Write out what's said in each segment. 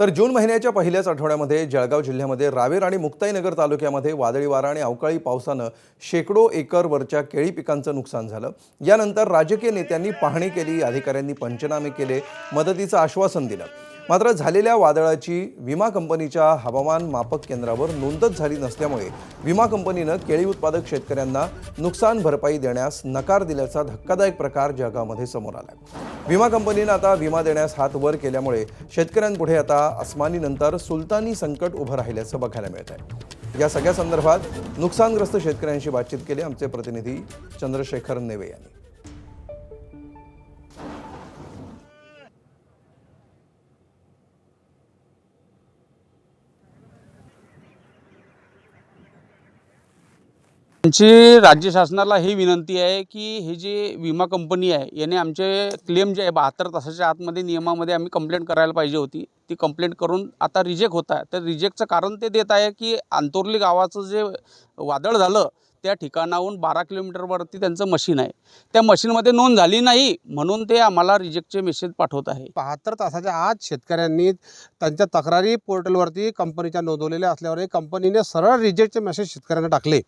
तर जून महिन्याच्या पहिल्याच आठवड्यामध्ये जळगाव जिल्ह्यामध्ये रावेर आणि मुक्ताईनगर तालुक्यामध्ये वादळी वारा आणि अवकाळी पावसानं शेकडो एकरवरच्या केळी पिकांचं नुकसान झालं। यानंतर राजकीय नेत्यांनी पाहणी केली, अधिकाऱ्यांनी पंचनामे केले, मदतीचं आश्वासन दिलं। मात्र झालेल्या वादळाची विमा कंपनीच्या हवामान मापक केंद्रावर नोंदच झाली नसल्यामुळे विमा कंपनीनं केळी उत्पादक शेतकऱ्यांना नुकसान भरपाई देण्यास नकार दिल्याचा धक्कादायक प्रकार जळगावमध्ये समोर आलाय। विमा कंपनीनं आता विमा देण्यास हात वर केल्यामुळे शेतकऱ्यांपुढे आता अस्मानीनंतर सुलतानी संकट उभं राहिल्याचं बघायला मिळत आहे। या सगळ्या संदर्भात नुकसानग्रस्त शेतकऱ्यांशी बातचीत केली आमचे प्रतिनिधी चंद्रशेखर नेवे यांनी। आमची राज्य शासनाला ही विनंती आहे की ही जी विमा कंपनी आहे याने आमचे क्लेम जे आहे 72 तासाच्या आतमध्ये नियमामध्ये आम्ही कंप्लेंट करायला पाहिजे होती। ती कंप्लेंट करून आता रिजेक्ट होत आहे। तर रिजेक्टचं कारण ते देत आहे की अंतोर्ली गावाचं जे वादळ झालं त्या ठिकाणाहून 12 किलोमीटरवरती त्यांचं मशीन आहे, त्या मशीनमध्ये नोंद झाली नाही म्हणून ते आम्हाला रिजेक्टचे मेसेज पाठवत आहे। 72 तासाच्या आत शेतकऱ्यांनी त्यांच्या तक्रारी पोर्टलवरती कंपनीच्या नोंदवलेल्या असल्यावर कंपनीने सरळ रिजेक्टचे मेसेज शेतकऱ्यांना टाकले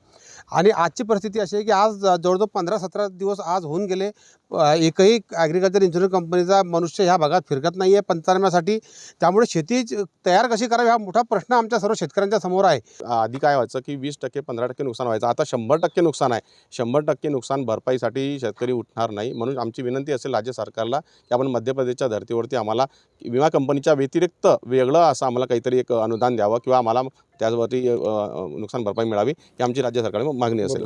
आणि आजची परिस्थिती अशी आहे की आज जवळजवळ 15-17 दिवस आज होऊन गेले, एकही ॲग्रिकल्चर इन्शुरन्स कंपनीचा मनुष्य ह्या भागात फिरकत नाही आहे पंचनाम्यासाठी। त्यामुळे शेती तयार कशी करावी हा मोठा प्रश्न आमच्या सर्व शेतकऱ्यांच्या समोर आहे। आधी काय व्हायचं की 20%-15% नुकसान व्हायचं, आता 100% नुकसान आहे। 100% नुकसान भरपाईसाठी शेतकरी उठणार नाही। म्हणून आमची विनंती असेल राज्य सरकारला की आपण मध्य प्रदेशच्या धर्तीवरती आम्हाला विमा कंपनीच्या व्यतिरिक्त वेगळं असं आम्हाला काहीतरी एक अनुदान द्यावं किंवा आम्हाला त्यावरती नुकसान भरपाई मिळावी ही आमची राज्य सरकारला मागणी असेल।